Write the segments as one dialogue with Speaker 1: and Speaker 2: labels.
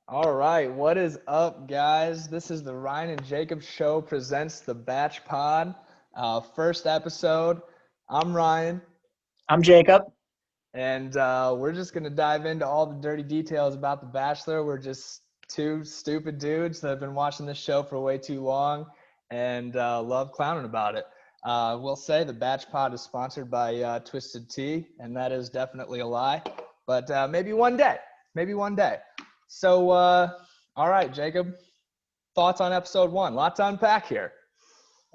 Speaker 1: All right, what is up, guys? This is the Ryan and Jacob Show presents the BachPod. First episode. I'm Ryan,
Speaker 2: I'm Jacob.
Speaker 1: and we're just gonna dive into all the dirty details about The Bachelor. We're just two stupid dudes that have been watching this show for way too long and love clowning about it. We'll say the BachPod is sponsored by Twisted Tea, and that is definitely a lie. But maybe one day. Maybe one day. So, all right, Jacob, thoughts on episode one? Lot to unpack here.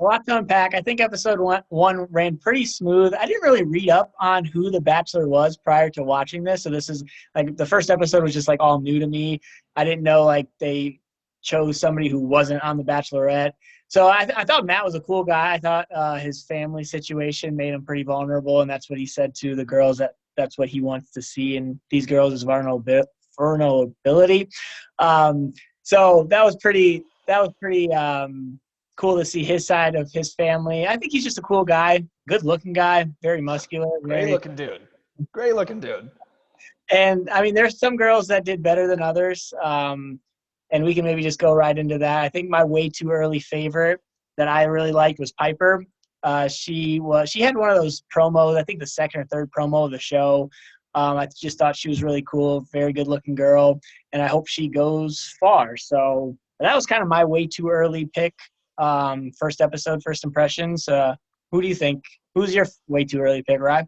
Speaker 2: A lot to unpack. I think episode one ran pretty smooth. I didn't really read up on who the Bachelor was prior to watching this. So this is like the first episode was just like all new to me. I didn't know like they chose somebody who wasn't on the Bachelorette. So I thought Matt was a cool guy. I thought his family situation made him pretty vulnerable, and that's what he said to the girls that's what he wants to see in these girls is vulnerability. So that was pretty. Cool to see his side of his family. I think he's just a cool guy, good-looking guy, very muscular.
Speaker 1: Great looking dude. Great looking dude.
Speaker 2: And, I mean, there's some girls that did better than others, and we can maybe just go right into that. I think my way too early favorite that I really liked was Piper. She had one of those promos, I think the second or third promo of the show. I just thought she was really cool, very good-looking girl, and I hope she goes far. So that was kind of my way too early pick. First episode, first impressions. Who do you think? Who's your way too early pick, Ryan?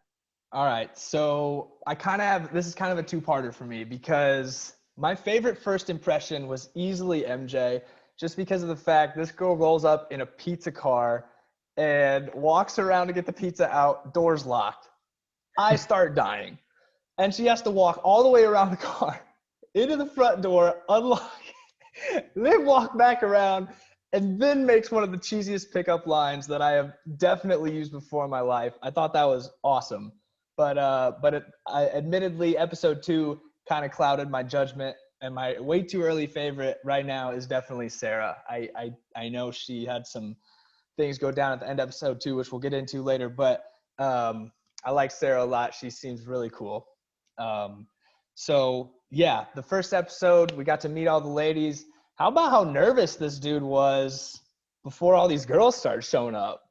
Speaker 1: All right, so I kind of have this is kind of a two-parter for me because my favorite first impression was easily MJ, just because of the fact this girl rolls up in a pizza car and walks around to get the pizza out, doors locked. I start dying. And she has to walk all the way around the car into the front door, unlock it, then walk back around, and then makes one of the cheesiest pickup lines that I have definitely used before in my life. I thought that was awesome. But admittedly, episode two kind of clouded my judgment, and my way too early favorite right now is definitely Sarah. I know she had some things go down at the end of episode two, which we'll get into later, but I like Sarah a lot. She seems really cool. So yeah, the first episode, we got to meet all the ladies. How about how nervous this dude was before all these girls started showing up?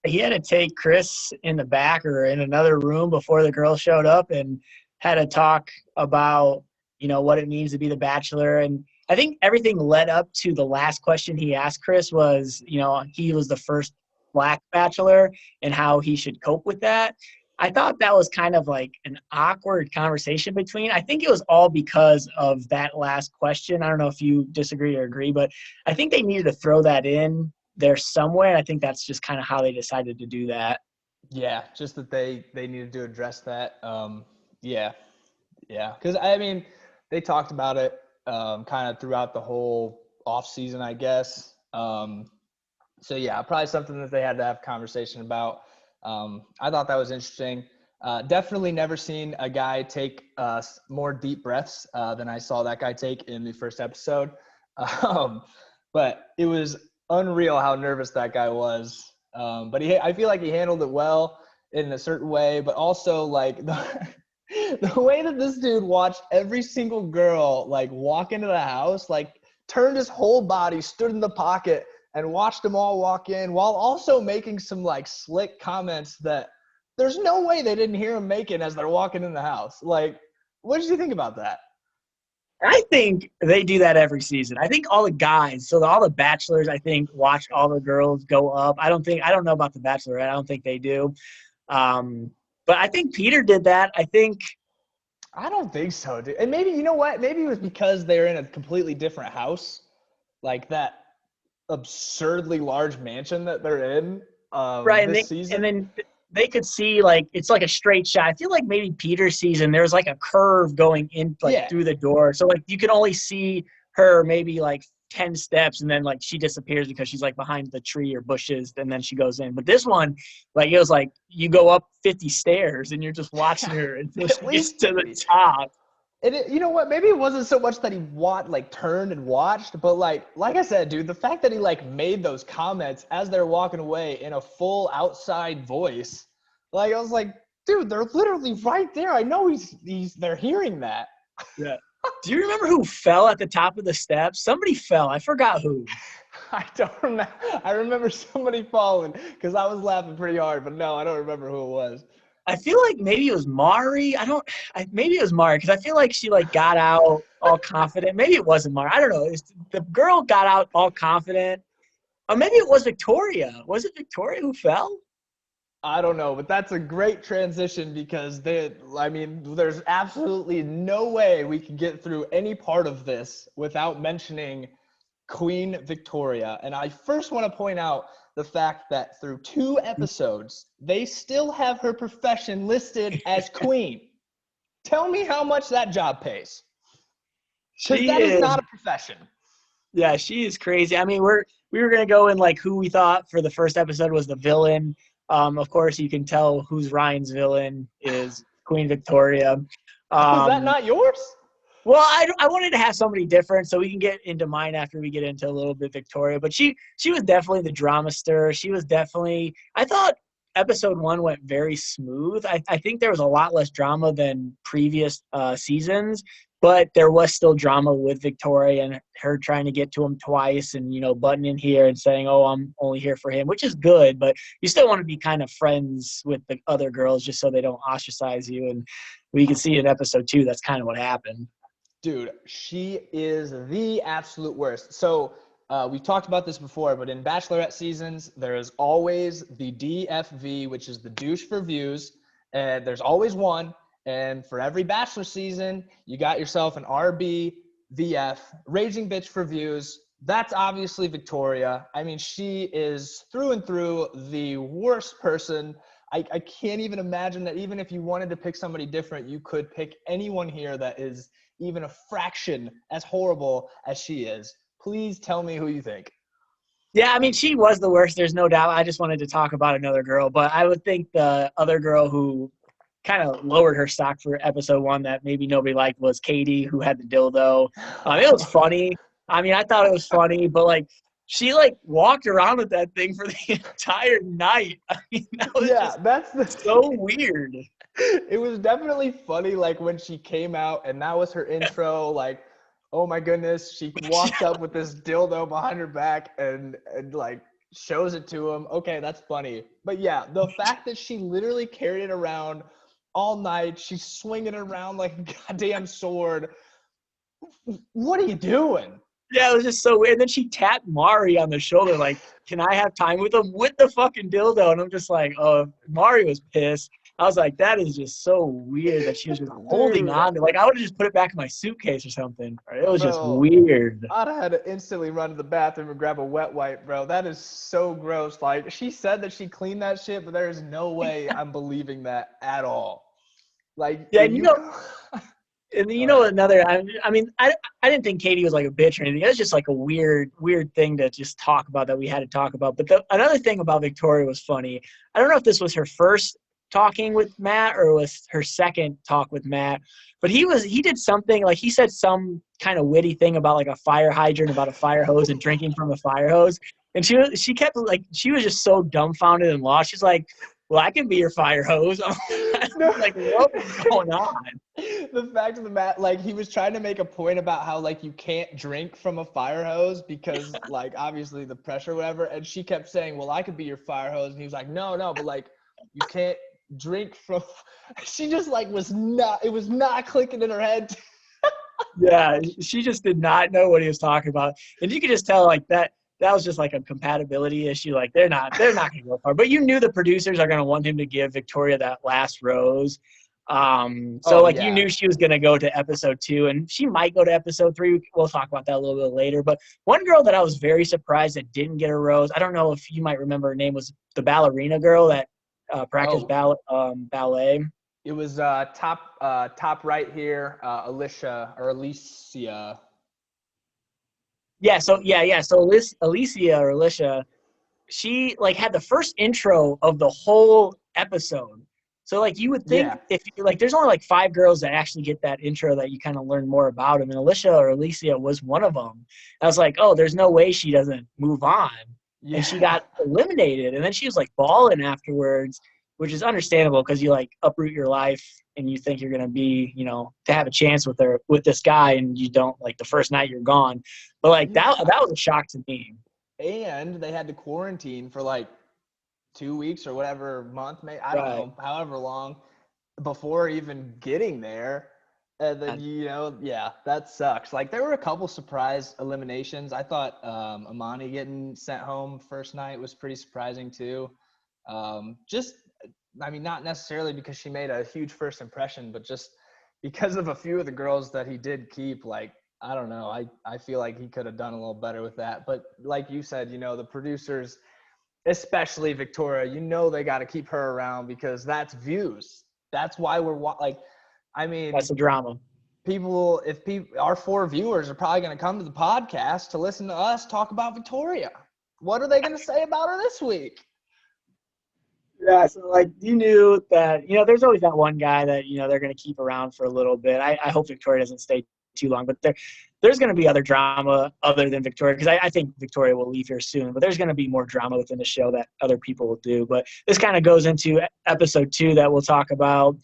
Speaker 2: He had to take Chris in the back or in another room before the girls showed up and had to talk about, what it means to be the Bachelor. And I think everything led up to the last question he asked Chris was, he was the first Black Bachelor and how he should cope with that. I thought that was kind of like an awkward conversation between. I think it was all because of that last question. I don't know if you disagree or agree, but I think they needed to throw that in there somewhere. I think that's just kind of how they decided to do that.
Speaker 1: Yeah, just that they needed to address that. Yeah, because I mean, they talked about it kind of throughout the whole off season, I guess. So yeah, probably something that they had to have conversation about. I thought that was interesting. Definitely never seen a guy take more deep breaths than I saw that guy take in the first episode. Um, but it was unreal how nervous that guy was. But I feel like he handled it well in a certain way, but also like the way that this dude watched every single girl like walk into the house, like turned his whole body, stood in the pocket, and watched them all walk in while also making some like slick comments that there's no way they didn't hear him making as they're walking in the house. Like, what did you think about that?
Speaker 2: I think they do that every season. I think all the guys, so all the bachelors, I think, watch all the girls go up. I don't know about the Bachelorette. I don't think they do. But I think Peter did that.
Speaker 1: I don't think so, dude. And maybe, you know what? Maybe it was because they're in a completely different house, like that absurdly large mansion that they're in
Speaker 2: Right,
Speaker 1: this season.
Speaker 2: and then they could see like it's like a straight shot. I feel like maybe Peter's season there's like a curve going in like
Speaker 1: Yeah,
Speaker 2: through the door, so like you can only see her maybe like 10 steps, and then like she disappears because she's like behind the tree or bushes, and then she goes in. But this one, like it was like you go up 50 stairs and you're just watching her until
Speaker 1: at
Speaker 2: she gets
Speaker 1: least
Speaker 2: to the
Speaker 1: 50.
Speaker 2: top.
Speaker 1: And you know what? Maybe it wasn't so much that he turned and watched, but like I said, dude, the fact that he like made those comments as they're walking away in a full outside voice, like I was like, dude, they're literally right there. I know they're hearing that.
Speaker 2: Yeah. Do you remember who fell at the top of the steps? Somebody fell. I forgot who.
Speaker 1: I don't remember. I remember somebody falling because I was laughing pretty hard, but no, I don't remember who it was.
Speaker 2: I feel like maybe it was Mari. Maybe it was Mari because I feel like she like got out all confident. Maybe it wasn't Mari. I don't know. The girl got out all confident. Or maybe it was Victoria. Was it Victoria who fell?
Speaker 1: I don't know, but that's a great transition because there's absolutely no way we can get through any part of this without mentioning Queen Victoria. And I first want to point out the fact that through 2 episodes, they still have her profession listed as queen. Tell me how much that job pays. Because that is not a profession.
Speaker 2: Yeah, she is crazy. I mean, we were gonna go in like who we thought for the first episode was the villain. Of course, you can tell who's Ryan's villain is Queen Victoria.
Speaker 1: Was that not yours?
Speaker 2: Well, I wanted to have somebody different, so we can get into mine after we get into a little bit Victoria. But she was definitely the drama stir. She was definitely. I thought episode 1 went very smooth. I think there was a lot less drama than previous seasons, but there was still drama with Victoria and her trying to get to him twice and, butting in here and saying, oh, I'm only here for him, which is good, but you still want to be kind of friends with the other girls just so they don't ostracize you. And we can see in episode 2, that's kind of what happened.
Speaker 1: Dude, she is the absolute worst. So we've talked about this before, but in Bachelorette seasons, there is always the DFV, which is the douche for views, and there's always one. And for every Bachelor season, you got yourself an RBVF, raging bitch for views. That's obviously Victoria. I mean, she is through and through the worst person. I can't even imagine that even if you wanted to pick somebody different, you could pick anyone here that is even a fraction as horrible as she is. Please tell me who you think.
Speaker 2: Yeah, I mean, she was the worst. There's no doubt. I just wanted to talk about another girl, but I would think the other girl who kind of lowered her stock for episode 1 that maybe nobody liked was Katie, who had the dildo. It was funny. I mean, I thought it was funny, but like she like walked around with that thing for the entire night. I mean, that was so weird.
Speaker 1: It was definitely funny, like when she came out and that was her intro, like, oh my goodness, she walked up with this dildo behind her back and like shows it to him. Okay, that's funny. But yeah, the fact that she literally carried it around all night, she's swinging it around like a goddamn sword. What are you doing?
Speaker 2: Yeah, it was just so weird. And then she tapped Mari on the shoulder, like, can I have time with him with the fucking dildo? And I'm just like, oh, Mari was pissed. I was like, that is just so weird that she was just holding on to. Like, I would have just put it back in my suitcase or something. It was just weird.
Speaker 1: I'd have had to instantly run to the bathroom and grab a wet wipe, bro. That is so gross. Like, she said that she cleaned that shit, but there is no way I'm believing that at all. Like,
Speaker 2: yeah, and another. I mean, I didn't think Katie was like a bitch or anything. It was just like a weird thing to just talk about that we had to talk about. But another thing about Victoria was funny. I don't know if this was her first talking with Matt or was her second talk with Matt, but he did something like he said some kind of witty thing about like a fire hydrant, about a fire hose and drinking from a fire hose. And she kept like, she was just so dumbfounded and lost. She's like, well, I can be your fire hose. Like, what is going on?
Speaker 1: The fact of the matter, like, he was trying to make a point about how, like, you can't drink from a fire hose because, like, obviously the pressure or whatever. And she kept saying, well, I could be your fire hose. And he was like, no, but, like, you can't drink from. She just, like, it was not clicking in her head.
Speaker 2: Yeah, she just did not know what he was talking about. And you could just tell, like, that was just like a compatibility issue. Like they're not going to go far. But you knew the producers are going to want him to give Victoria that last rose. You knew she was going to go to episode 2, and she might go to episode 3. We'll talk about that a little bit later. But one girl that I was very surprised that didn't get a rose, I don't know if you might remember her name, was the ballerina girl that practiced ballet.
Speaker 1: It was top right here, Alicia.
Speaker 2: Yeah, so Alicia or Alicia, she like had the first intro of the whole episode. So like you would think if you like, there's only like 5 girls that actually get that intro that you kind of learn more about them, and Alicia was one of them. I was like, oh, there's no way she doesn't move on, and she got eliminated, and then she was like bawling afterwards. which is understandable because you like uproot your life and you think you're going to be, to have a chance with this guy, and you don't, like, the first night you're gone. But like that was a shock to me.
Speaker 1: And they had to quarantine for like 2 weeks or whatever month, maybe, I don't know, however long before even getting there. And then, yeah, that sucks. Like, there were a couple surprise eliminations. I thought Amani getting sent home first night was pretty surprising too. Not necessarily because she made a huge first impression, but just because of a few of the girls that he did keep. Like, I don't know. I feel like he could have done a little better with that. But like you said, the producers, especially Victoria, they got to keep her around because that's views. That's why
Speaker 2: That's the drama.
Speaker 1: Our 4 viewers are probably going to come to the podcast to listen to us talk about Victoria. What are they going to say about her this week?
Speaker 2: Yeah, so like you knew that, there's always that one guy that, they're going to keep around for a little bit. I hope Victoria doesn't stay too long, but there's going to be other drama other than Victoria, because I think Victoria will leave here soon, but there's going to be more drama within the show that other people will do. But this kind of goes into episode 2 that we'll talk about.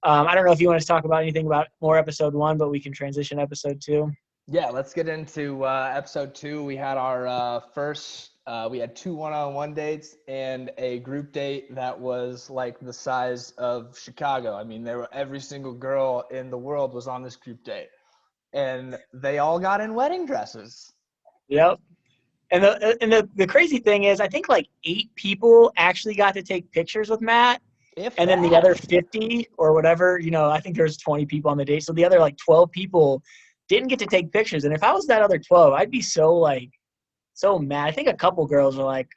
Speaker 2: I don't know if you want to talk about anything about more episode 1, but we can transition episode 2.
Speaker 1: Yeah, let's get into episode 2. We had our we had 2 one-on-one dates and a group date that was like the size of Chicago. I mean, every single girl in the world was on this group date, and they all got in wedding dresses.
Speaker 2: Yep. And the crazy thing is, I think like 8 people actually got to take pictures with Matt. Then the other 50 or whatever, I think there's 20 people on the date. So the other like 12 people didn't get to take pictures. And if I was that other 12, I'd be so mad. I think a couple girls were like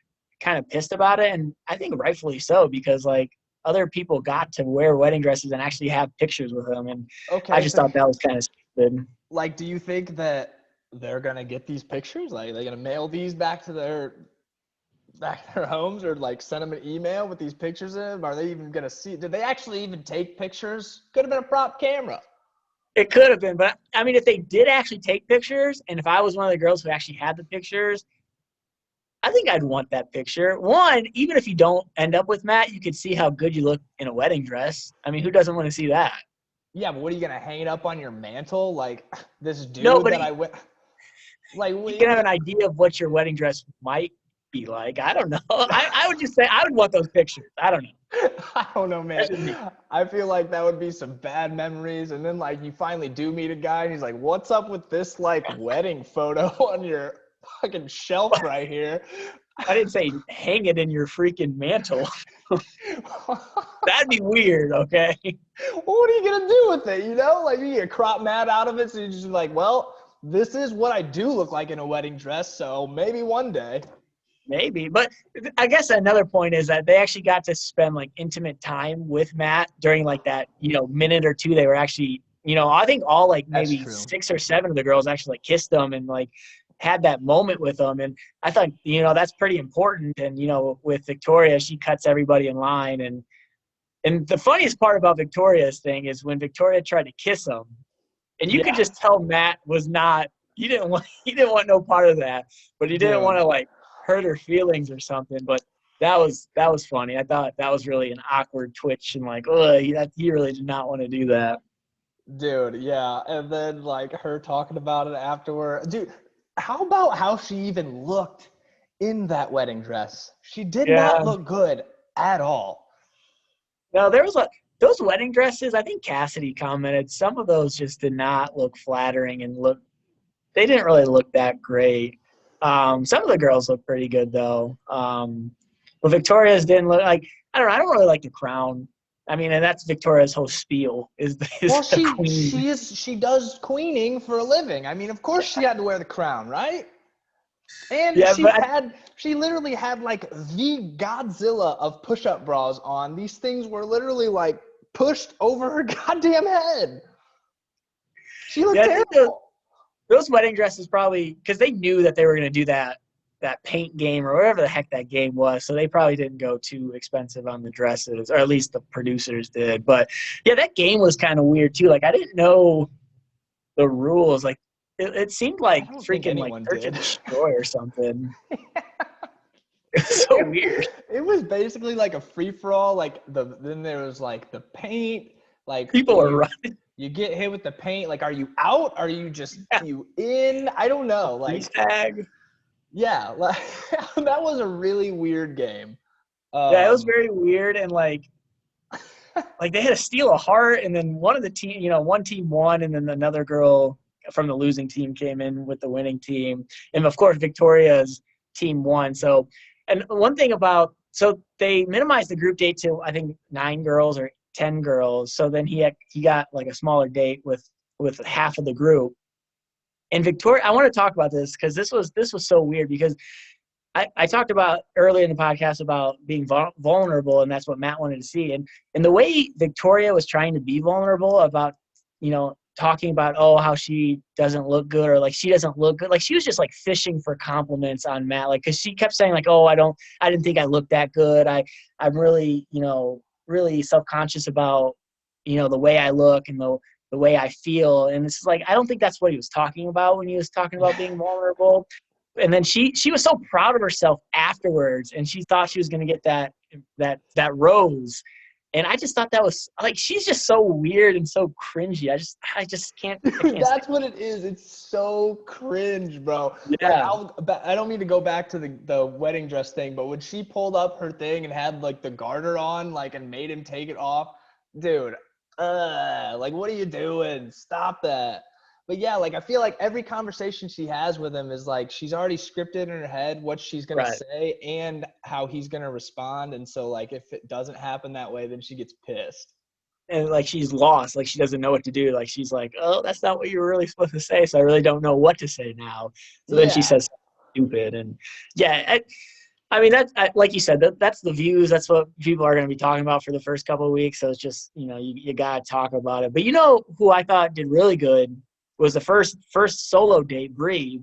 Speaker 2: kind of pissed about it. And I think rightfully so, because like other people got to wear wedding dresses and actually have pictures with them. And I just thought that was kind of stupid.
Speaker 1: Like, do you think that they're going to get these pictures? Like, are they going to mail these back to their homes, or like send them an email with these pictures in them? Are they even going to see? Did they actually even take pictures? Could have been a prop camera.
Speaker 2: It could have been, but I mean, if they did actually take pictures, and if I was one of the girls who actually had the pictures, I think I'd want that picture. One, even if you don't end up with Matt, you could see how good you look in a wedding dress. I mean, who doesn't want to see that?
Speaker 1: Yeah, but what are you going to hang it up on your mantle? Like, this dude I went. Like,
Speaker 2: you can have an idea of what your wedding dress might be like. I don't know. I would just say I would want those pictures. I don't know.
Speaker 1: I don't know, man. I feel like that would be some bad memories. And then, like, you finally do meet a guy, and he's like, what's up with this, like, wedding photo on your fucking shelf right here?
Speaker 2: I didn't say hang it in your freaking mantle. That'd be weird, okay?
Speaker 1: Well, what are you going to do with it, Like, you get crop mad out of it, so you're just like, well, this is what I do look like in a wedding dress, so maybe one day.
Speaker 2: Maybe. But I guess another point is that they actually got to spend, like, intimate time with Matt during, like, that, minute or two. They were actually, I think all, like, maybe 6 or 7 of the girls actually, like, kissed them and, like, had that moment with them. And I thought, that's pretty important. And, with Victoria, she cuts everybody in line. And the funniest part about Victoria's thing is when Victoria tried to kiss him, and you could just tell Matt was not, he didn't want no part of that, but he didn't want to, like, hurt her feelings or something. But that was funny. I thought that was really an awkward twitch, and like, he really did not want to do that.
Speaker 1: Dude, yeah. And then, like, her talking about it afterward. Dude, how about how she even looked in that wedding dress? She did not look good at all.
Speaker 2: No, there was those wedding dresses, I think Cassidy commented, some of those just did not look flattering and they didn't really look that great. Some of the girls look pretty good though. But Victoria's didn't look like, I don't really like the crown. I mean, and that's Victoria's whole spiel is the queen.
Speaker 1: She does queening for a living. I mean, of course she had to wear the crown, right? And she literally had like the Godzilla of push-up bras on. These things were literally like pushed over her goddamn head. She looked terrible.
Speaker 2: Those wedding dresses probably, because they knew that they were going to do that paint game or whatever the heck that game was, so they probably didn't go too expensive on the dresses, or at least the producers did. But yeah, that game was kind of weird too. Like, I didn't know the rules. Like, it seemed like freaking like Search and Destroy or something. was so weird.
Speaker 1: It was basically like a free for all. Like then there was like the paint. Like
Speaker 2: People were running.
Speaker 1: You get hit with the paint. Like, are you out? Are you just you in? I don't know. Like,
Speaker 2: tag.
Speaker 1: Yeah, like that was a really weird game.
Speaker 2: Yeah, it was very weird, and like they had to steal a heart, and then one of the team, one team won, and then another girl from the losing team came in with the winning team, and of course Victoria's team won. So, and one thing so they minimized the group date to I think 9 girls or 10 girls. So then he got like a smaller date with half of the group. And Victoria, I want to talk about this because this was so weird because I talked about earlier in the podcast about being vulnerable, and that's what Matt wanted to see. And the way Victoria was trying to be vulnerable about, talking about, how she doesn't look good or like she doesn't look good. Like she was just like fishing for compliments on Matt. Like, cause she kept saying like, I didn't think I looked that good. I'm really, really self-conscious about, the way I look and the way I feel. And it's like, I don't think that's what he was talking about when he was talking about being vulnerable. And then she was so proud of herself afterwards, and she thought she was going to get that rose. And I just thought that was like, she's just so weird and so cringy. I just can't.
Speaker 1: Dude, that's what it is. It's so cringe, bro.
Speaker 2: Yeah.
Speaker 1: Like, I don't mean to go back to the wedding dress thing, but when she pulled up her thing and had like the garter on, like, and made him take it off, dude, like, what are you doing? Stop that. But yeah, like, I feel like every conversation she has with him is like, she's already scripted in her head what she's going to say and how he's going to respond. And so like, if it doesn't happen that way, then she gets pissed.
Speaker 2: And like, she's lost. Like, she doesn't know what to do. Like, she's like, oh, that's not what you were really supposed to say. So I really don't know what to say now. So then she says stupid. And yeah, I mean, like you said, that's the views. That's what people are going to be talking about for the first couple of weeks. So it's just, you got to talk about it. But who I thought did really good was the first solo date, Bree.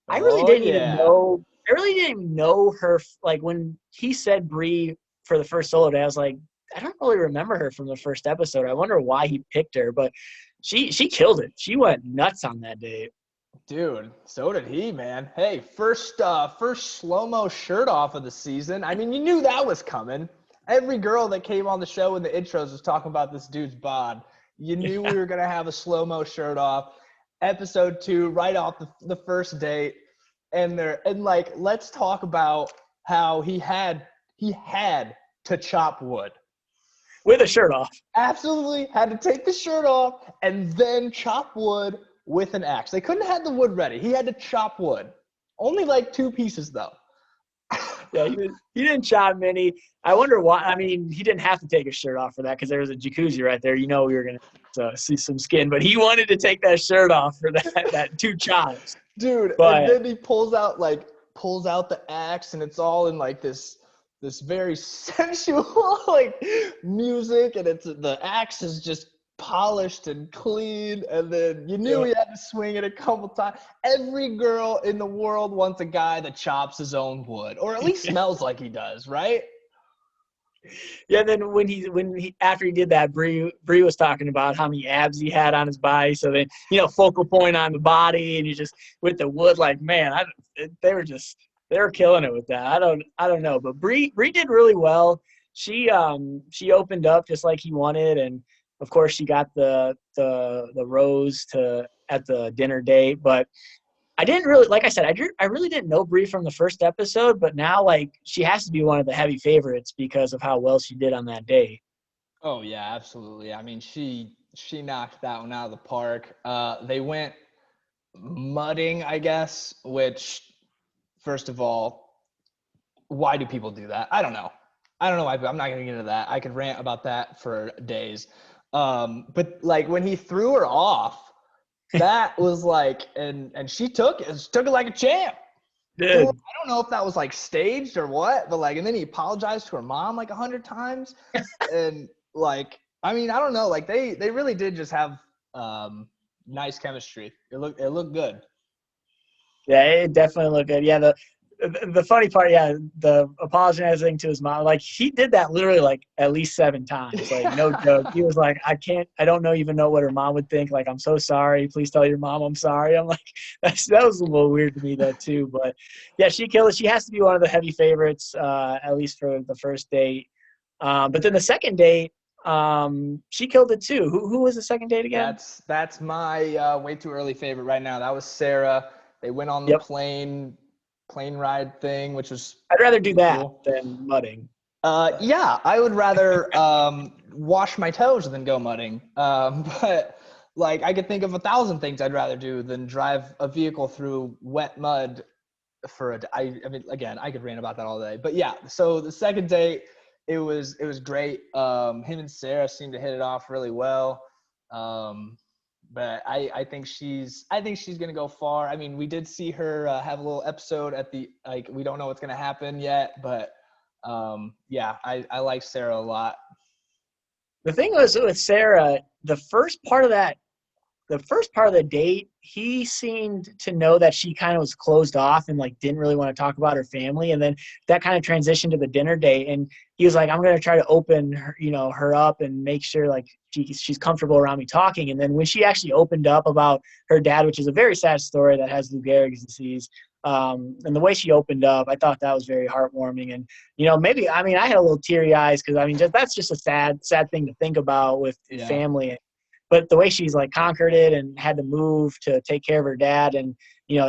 Speaker 2: I really didn't even know her. Like, when he said Bree for the first solo date, I was like, I don't really remember her from the first episode. I wonder why he picked her, but she killed it. She went nuts on that date.
Speaker 1: Dude, so did he, man. Hey, first slow-mo shirt off of the season. I mean, you knew that was coming. Every girl that came on the show in the intros was talking about this dude's bod. You knew we were going to have a slow-mo shirt off. Episode 2, right off the first date. And like, let's talk about how he had to chop wood.
Speaker 2: With a shirt off.
Speaker 1: Absolutely had to take the shirt off and then chop wood with an axe. They couldn't have the wood ready. He had to chop wood. Only like 2 pieces, though.
Speaker 2: Yeah, he didn't chop many. I wonder why. I mean, he didn't have to take his shirt off for that because there was a jacuzzi right there. We were going to see some skin, but he wanted to take that shirt off for that 2 chops.
Speaker 1: Dude, and then he pulls out the axe, and it's all in like this very sensual like music, and the axe is just polished and clean, and then you knew he had to swing it a couple times. Every girl in the world wants a guy that chops his own wood, or at least smells like he does, right?
Speaker 2: Yeah, and then when he after he did that, Bree was talking about how many abs he had on his body. So then, focal point on the body, and you just with the wood, like, man, they were killing it with that. I don't know, but Bree did really well. She opened up just like he wanted, and of course she got the rose at the dinner date. But I didn't really, like I said, I really didn't know Bree from the first episode, but now like she has to be one of the heavy favorites because of how well she did on that date.
Speaker 1: Oh yeah, absolutely. I mean, she knocked that one out of the park. They went mudding, I guess, which, first of all, why do people do that? I don't know why. I'm not going to get into that. I could rant about that for days. But like when he threw her off, that was like, and she took it like a champ.
Speaker 2: Dude.
Speaker 1: I don't know if that was like staged or what, but like, and then he apologized to her mom like 100 times. And like, I mean, I don't know. Like they really did just have nice chemistry. It looked good.
Speaker 2: Yeah, it definitely looked good. Yeah, the funny part, yeah, the apologizing to his mom, like he did that literally like at least 7 times, like no joke. He was like, I don't even know what her mom would think. Like, I'm so sorry. Please tell your mom I'm sorry. I'm like, that was a little weird to me though too. But yeah, she killed it. She has to be one of the heavy favorites, at least for the first date. But then the second date, she killed it too. Who was the second date again?
Speaker 1: That's my way too early favorite right now. That was Sarah. They went on the
Speaker 2: Yep.
Speaker 1: plane ride thing, which was
Speaker 2: I'd rather do that
Speaker 1: cool.
Speaker 2: than mudding.
Speaker 1: Yeah, I would rather wash my toes than go mudding. But like I could think of 1,000 things I'd rather do than drive a vehicle through wet mud for I mean, again, I could rant about that all day. But yeah, so the second date, it was great. Him and Sarah seemed to hit it off really well. But I think she's gonna go far. I mean, we did see her have a little episode at the we don't know what's gonna happen yet, but yeah, I like Sarah a lot.
Speaker 2: The thing was with Sarah, the first part of the date, he seemed to know that she kind of was closed off and like didn't really want to talk about her family. And then that kind of transitioned to the dinner date. And he was like, I'm going to try to open her, her up and make sure like she's comfortable around me talking. And then when she actually opened up about her dad, which is a very sad story that has Lou Gehrig's disease, and the way she opened up, I thought that was very heartwarming. And, maybe, I had a little teary eyes because, that's just a sad thing to think about with family. But the way she's like conquered it and had to move to take care of her dad, and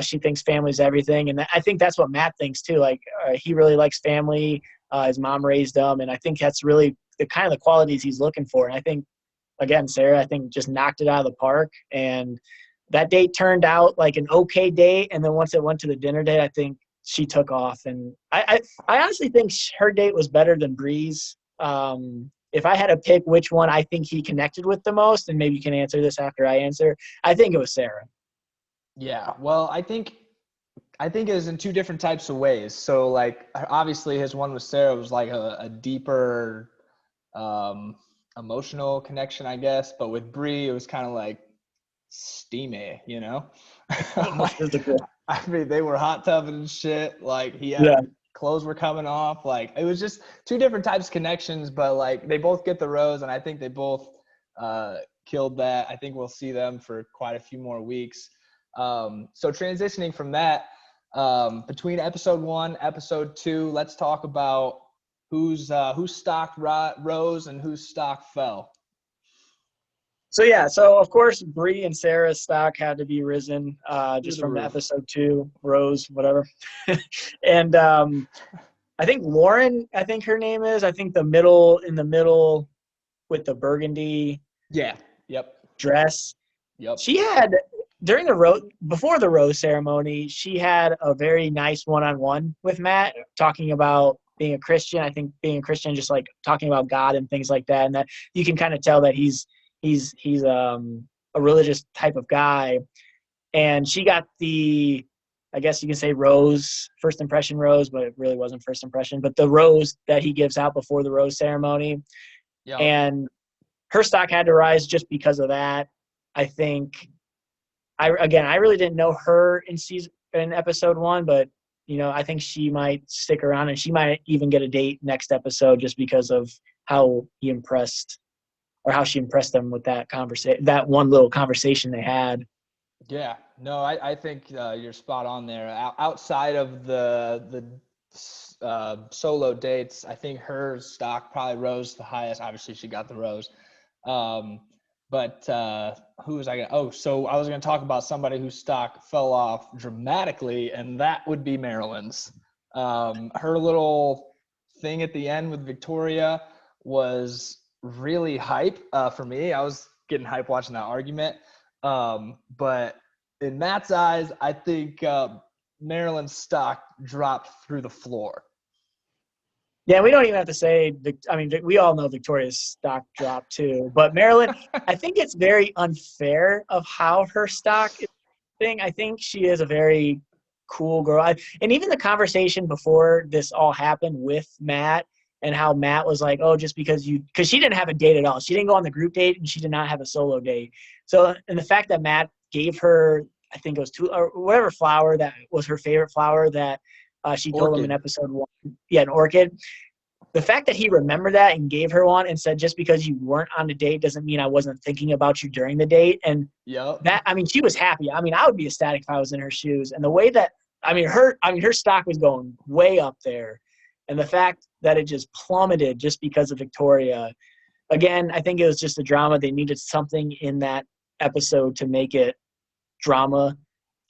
Speaker 2: she thinks family's everything, and I think that's what Matt thinks too. Like he really likes family. His mom raised him, and I think that's really the kind of the qualities he's looking for. And I think again, Sarah, I think just knocked it out of the park. And that date turned out like an okay date. And then once it went to the dinner date, I think she took off. And I honestly think her date was better than Bree's. If I had to pick which one I think he connected with the most, and maybe you can answer this after I answer, I think it was Sarah.
Speaker 1: Yeah, well, I think it was in two different types of ways. So like obviously his one with Sarah was like a deeper emotional connection, I guess. But with Bree, it was kind of like steamy,
Speaker 2: Almost physical.
Speaker 1: I mean, they were hot tubbing and shit. Like he had clothes were coming off. Like it was just two different types of connections, but like they both get the rose, and I think they both killed that. I think we'll see them for quite a few more weeks. So transitioning from that, between episode 1, episode 2, let's talk about whose stock rose and whose stock fell.
Speaker 2: So of course Bree and Sarah's stock had to be risen just from the episode 2, rose, whatever. And I think Lauren, I think her name is, I think in the middle with the burgundy dress.
Speaker 1: Yep.
Speaker 2: She had before the rose ceremony, she had a very nice one-on-one with Matt talking about being a Christian. I think being a Christian, just like talking about God and things like that. And that you can kind of tell that he's a religious type of guy. And she got the, I guess you can say rose, first impression rose, but it really wasn't first impression, but the rose that he gives out before the rose ceremony. Yep. And her stock had to rise just because of that. I think I really didn't know her in episode 1, but I think she might stick around, and she might even get a date next episode just because of how she impressed them with that conversation, that one little conversation they had.
Speaker 1: Yeah, no, I think you're spot on there. Outside of the solo dates, I think her stock probably rose the highest. Obviously, she got the rose. But who was I going to? Oh, so I was going to talk about somebody whose stock fell off dramatically, and that would be Marilyn's. Her little thing at the end with Victoria was really hype for me. I was getting hype watching that argument. But in Matt's eyes, I think Marilyn's stock dropped through the floor.
Speaker 2: Yeah, we don't even have to say, we all know Victoria's stock dropped too. But Marilyn, I think it's very unfair of how her stock is thing. I think she is a very cool girl. And even the conversation before this all happened with Matt, and how Matt was like, oh, just because she didn't have a date at all. She didn't go on the group date, and she did not have a solo date. So, and the fact that Matt gave her, I think it was whatever flower that was her favorite flower that She told him in
Speaker 1: Orchid.
Speaker 2: episode 1. Yeah, an orchid. The fact that he remembered that and gave her one and said, just because you weren't on a date doesn't mean I wasn't thinking about you during the date. And
Speaker 1: Yep.
Speaker 2: that, I mean, she was happy. I mean, I would be ecstatic if I was in her shoes. And the way that, her stock was going way up there. And the fact that it just plummeted just because of Victoria, again, I think it was just a drama. They needed something in that episode to make it drama.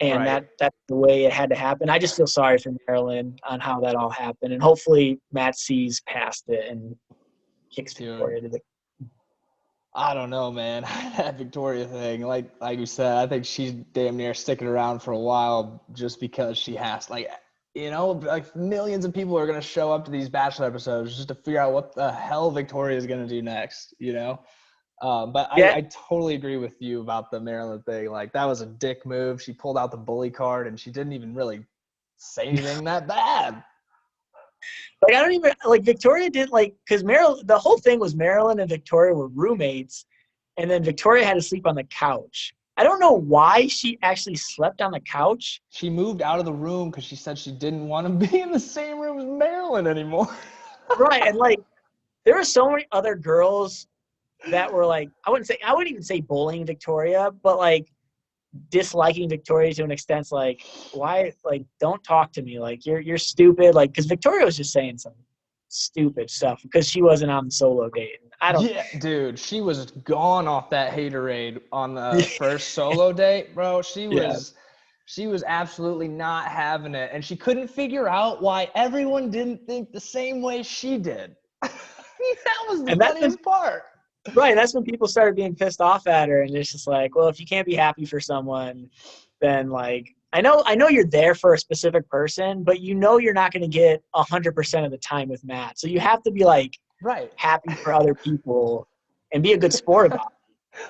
Speaker 2: And
Speaker 1: Right.
Speaker 2: that's the way it had to happen. I just feel sorry for Marilyn on how that all happened. And hopefully Matt sees past it and kicks Victoria to the
Speaker 1: I don't know, man. That Victoria thing, like you said, I think she's damn near sticking around for a while just because she has, like millions of people are gonna show up to these Bachelor episodes just to figure out what the hell Victoria is gonna do next, But
Speaker 2: Yeah.
Speaker 1: I totally agree with you about the Maryland thing. Like, that was a dick move. She pulled out the bully card and she didn't even really say anything that bad.
Speaker 2: Like, I don't even – like, Victoria did – like, because the whole thing was Marilyn and Victoria were roommates, and then Victoria had to sleep on the couch. I don't know why she actually slept on the couch.
Speaker 1: She moved out of the room because she said she didn't want to be in the same room as Marilyn anymore.
Speaker 2: Right, and, like, there were so many other girls that were, like – I wouldn't even say bullying Victoria, but, like, disliking Victoria to an extent, like, why, like, don't talk to me, like, you're stupid, like, because Victoria was just saying some stupid stuff because she wasn't on the solo date.
Speaker 1: Yeah, dude, she was gone off that haterade on the first solo date, bro. She was absolutely not having it, and she couldn't figure out why everyone didn't think the same way she did. That was the funniest part.
Speaker 2: Right, that's when people started being pissed off at her, and it's just like, well, if you can't be happy for someone, then, like, I know you're there for a specific person, but you're not going to get 100% of the time with Matt. So you have to be, like,
Speaker 1: right,
Speaker 2: happy for other people and be a good sport about it.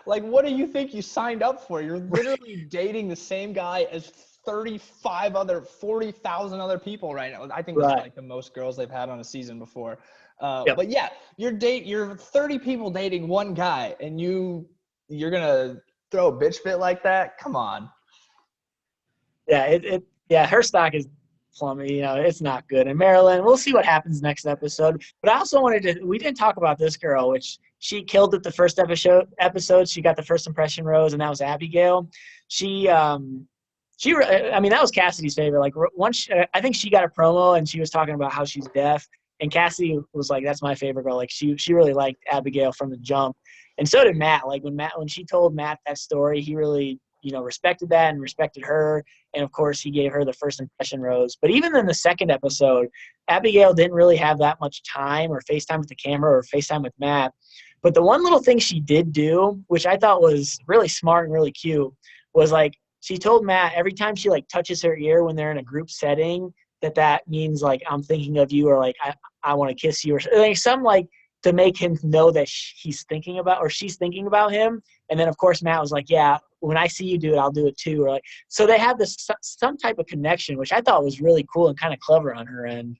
Speaker 1: Like, what do you think you signed up for? You're literally dating the same guy as 40,000 other people right now. I think it's like the most girls they've had on a season before. But yeah, you're 30 people dating one guy, and you're gonna throw a bitch fit like that? Come on.
Speaker 2: Yeah, her stock is plummeting. It's not good. And Marilyn, we'll see what happens next episode. But I also we didn't talk about this girl, which she killed it the first episode. She got the first impression rose, and that was Abigail. That was Cassidy's favorite. Like, I think she got a promo, and she was talking about how she's deaf. And Cassidy was like, that's my favorite girl. Like, she really liked Abigail from the jump. And so did Matt. Like, when she told Matt that story, he really, respected that and respected her. And, of course, he gave her the first impression rose. But even in the second episode, Abigail didn't really have that much time or FaceTime with the camera or FaceTime with Matt. But the one little thing she did do, which I thought was really smart and really cute, was, like, she told Matt every time she, like, touches her ear when they're in a group setting, that means, like, I'm thinking of you, or, like, I want to kiss you, or like, some, like, to make him know that she's thinking about him. And then, of course, Matt was like, yeah, when I see you do it, I'll do it too. Or, like, so they have some type of connection, which I thought was really cool and kind of clever on her end.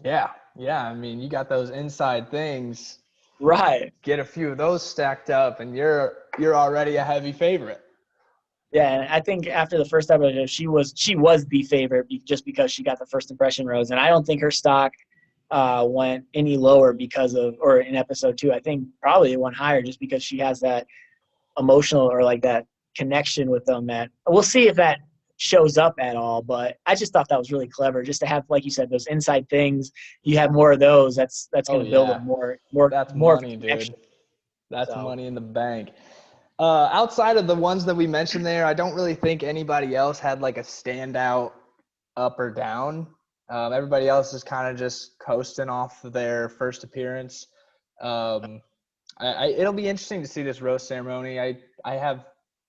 Speaker 1: Yeah. I mean, you got those inside things.
Speaker 2: Right.
Speaker 1: Get a few of those stacked up, and you're already a heavy favorite.
Speaker 2: Yeah, and I think after the first episode, she was the favorite just because she got the first impression rose, and I don't think her stock went any lower or in episode 2. I think probably it went higher just because she has that emotional or, like, that connection with them. That we'll see if that shows up at all, but I just thought that was really clever just to have, like you said, those inside things. You have more of those. That's going to build up more.
Speaker 1: That's
Speaker 2: more
Speaker 1: money, dude. That's money in the bank. Outside of the ones that we mentioned there, I don't really think anybody else had, like, a standout up or down. Everybody else is kind of just coasting off their first appearance. It'll be interesting to see this roast ceremony. I have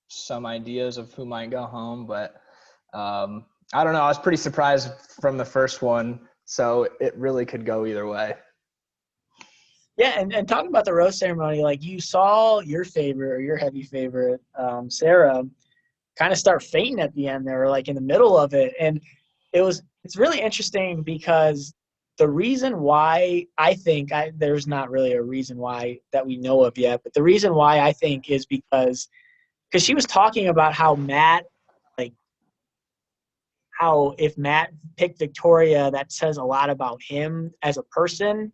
Speaker 1: some ideas of who might go home, but I don't know. I was pretty surprised from the first one, so it really could go either way.
Speaker 2: Yeah, and talking about the roast ceremony, like, you saw your favorite or your heavy favorite, Sarah, kind of start fainting at the end there, like in the middle of it. And it's really interesting because the reason why I think there's not really a reason why that we know of yet, but the reason why I think is because she was talking about how Matt, like, how if Matt picked Victoria, that says a lot about him as a person.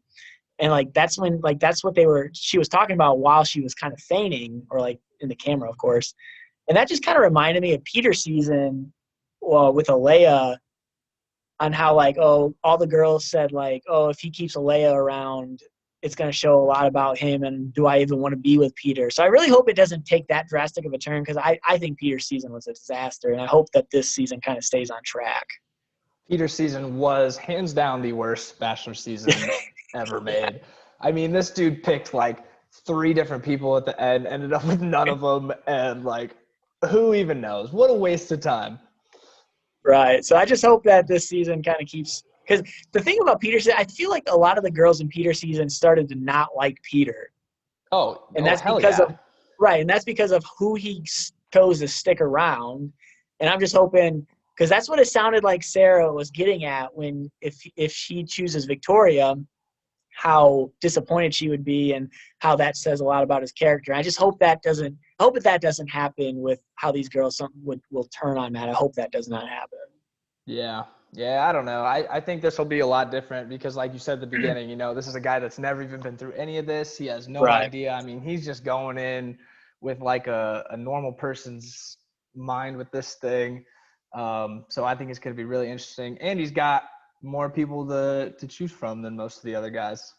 Speaker 2: And like that's what she was talking about while she was kind of feigning, or like in the camera, of course. And that just kind of reminded me of Peter's season with Alea, on how like, oh, all the girls said like, oh, if he keeps Alea around, it's going to show a lot about him, and do I even want to be with Peter? So I really hope it doesn't take that drastic of a turn, because I think Peter's season was a disaster, and I hope that this season kind of stays on track.
Speaker 1: Peter's season was hands down the worst Bachelor season ever made. I mean, this dude picked like 3 different people at the end, ended up with none of them, and like, who even knows? What a waste of time.
Speaker 2: Right. So I just hope that this season kind of keeps – because the thing about Peter's, I feel like a lot of the girls in Peter's season started to not like Peter. And that's
Speaker 1: hell
Speaker 2: because
Speaker 1: yeah.
Speaker 2: of – right. And that's because of who he chose to stick around. And I'm just hoping – because that's what it sounded like Sarah was getting at when if she chooses Victoria, how disappointed she would be, and how that says a lot about his character. I just hope that doesn't happen with how these girls will turn on Matt. I hope that does not happen.
Speaker 1: Yeah, I don't know. I think this will be a lot different because, like you said at the beginning, this is a guy that's never even been through any of this. He has no idea. I mean, he's just going in with like a normal person's mind with this thing. So I think it's going to be really interesting. And he's got more people to choose from than most of the other guys.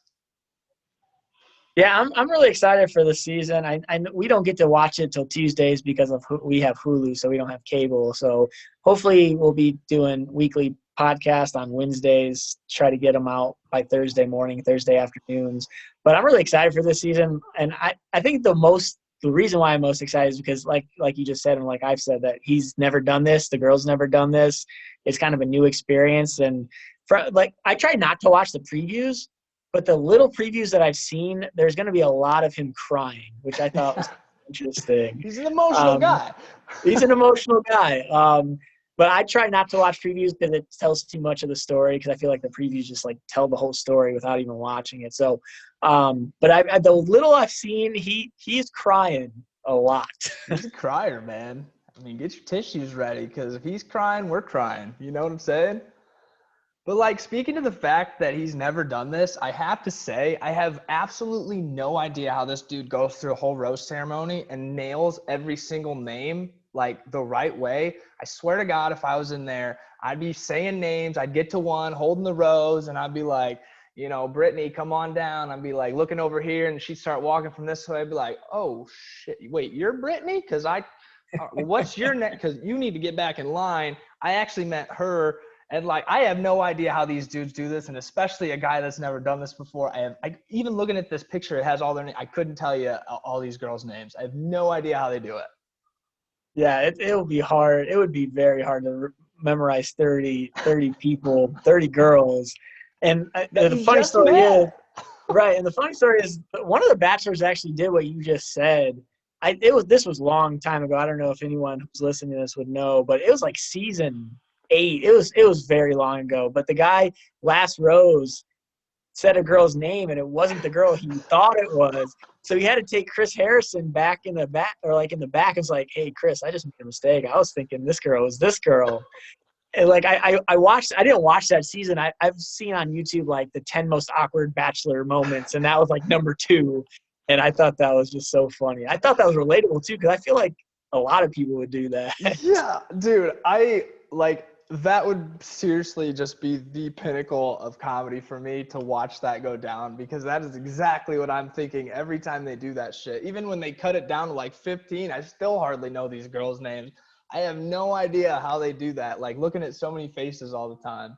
Speaker 2: Yeah, I'm really excited for the season. We don't get to watch it till Tuesdays because we have Hulu, so we don't have cable. So hopefully we'll be doing weekly podcasts on Wednesdays, try to get them out by Thursday morning, Thursday afternoons. But I'm really excited for this season. And I think the reason why I'm most excited is because like you just said, and like I've said, that he's never done this. The girl's never done this. It's kind of a new experience. And I tried not to watch the previews, but the little previews that I've seen, there's going to be a lot of him crying, which I thought was interesting.
Speaker 1: He's an emotional guy.
Speaker 2: He's an emotional guy. But I try not to watch previews because it tells too much of the story, because I feel like the previews just like tell the whole story without even watching it. So, but the little I've seen, he's crying a lot.
Speaker 1: He's a crier, man. I mean, get your tissues ready, because if he's crying, we're crying. You know what I'm saying? But like, speaking to the fact that he's never done this, I have to say I have absolutely no idea how this dude goes through a whole rose ceremony and nails every single name like the right way. I swear to God, if I was in there, I'd be saying names. I'd get to one, holding the rose, and I'd be like, Brittany, come on down. I'd be like looking over here, and she'd start walking from this way. I'd be like, oh shit, wait, you're Brittany? Because what's your name? Because you need to get back in line. I actually met her. And like, I have no idea how these dudes do this, and especially a guy that's never done this before. Even looking at this picture, it has all their names. I couldn't tell you all these girls' names. I have no idea how they do it.
Speaker 2: Yeah, it will be hard. It would be very hard to memorize 30 people, 30 girls. And the funny story is, right, and the funny story is one of the bachelors actually did what you just said. This was a long time ago. I don't know if anyone who's listening to this would know, but it was like season 8. It was very long ago. But the guy, Last Rose, said a girl's name, and it wasn't the girl he thought it was. So he had to take Chris Harrison back in the back, or like in the back. It's like, hey, Chris, I just made a mistake. I was thinking this girl was this girl. And like I didn't watch that season. I've seen on YouTube like the 10 most awkward Bachelor moments, and that was like number 2. And I thought that was just so funny. I thought that was relatable too, because I feel like a lot of people would do that.
Speaker 1: Yeah, dude. That would seriously just be the pinnacle of comedy for me to watch that go down, because that is exactly what I'm thinking every time they do that shit. Even when they cut it down to like 15, I still hardly know these girls' names. I have no idea how they do that. Like, looking at so many faces all the time.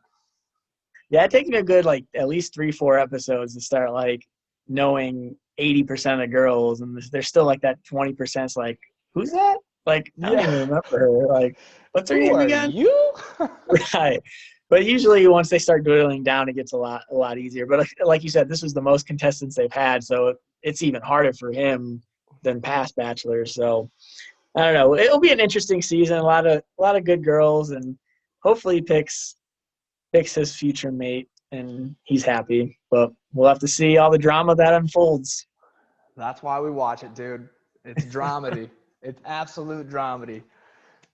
Speaker 2: Yeah, it takes me a good like at least 3-4 episodes to start like knowing 80% of the girls, and there's still like that 20%'s like, who's that? Like, I don't even remember her. Like, what's her name again?
Speaker 1: You?
Speaker 2: Right. But usually once they start dwindling down, it gets a lot easier. But like you said, this was the most contestants they've had, so it's even harder for him than past bachelors. So I don't know. It'll be an interesting season. A lot of good girls, and hopefully he picks his future mate and he's happy. But we'll have to see all the drama that unfolds.
Speaker 1: That's why we watch it, dude. It's dramedy. It's absolute dramedy.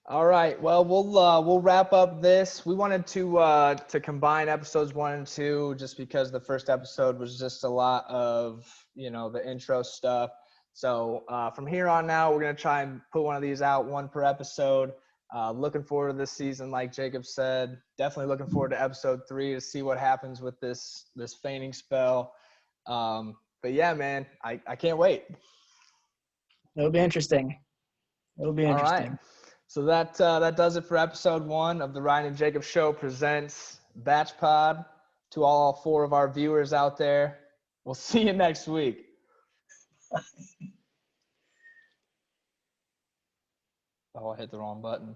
Speaker 1: All right. Well, we'll wrap up this. We wanted to combine episodes 1 and 2 just because the first episode was just a lot of, the intro stuff. So from here on now, we're gonna try and put one of these out, one per episode. Looking forward to this season, like Jacob said. Definitely looking forward to episode 3 to see what happens with this feigning spell. But yeah, man, I can't wait.
Speaker 2: It'll be interesting. It'll be
Speaker 1: All right.
Speaker 2: interesting.
Speaker 1: So that does it for episode 1 of the Ryan and Jacob Show presents BachPod. To all 4 of our viewers out there, we'll see you next week. Oh, I hit the wrong button.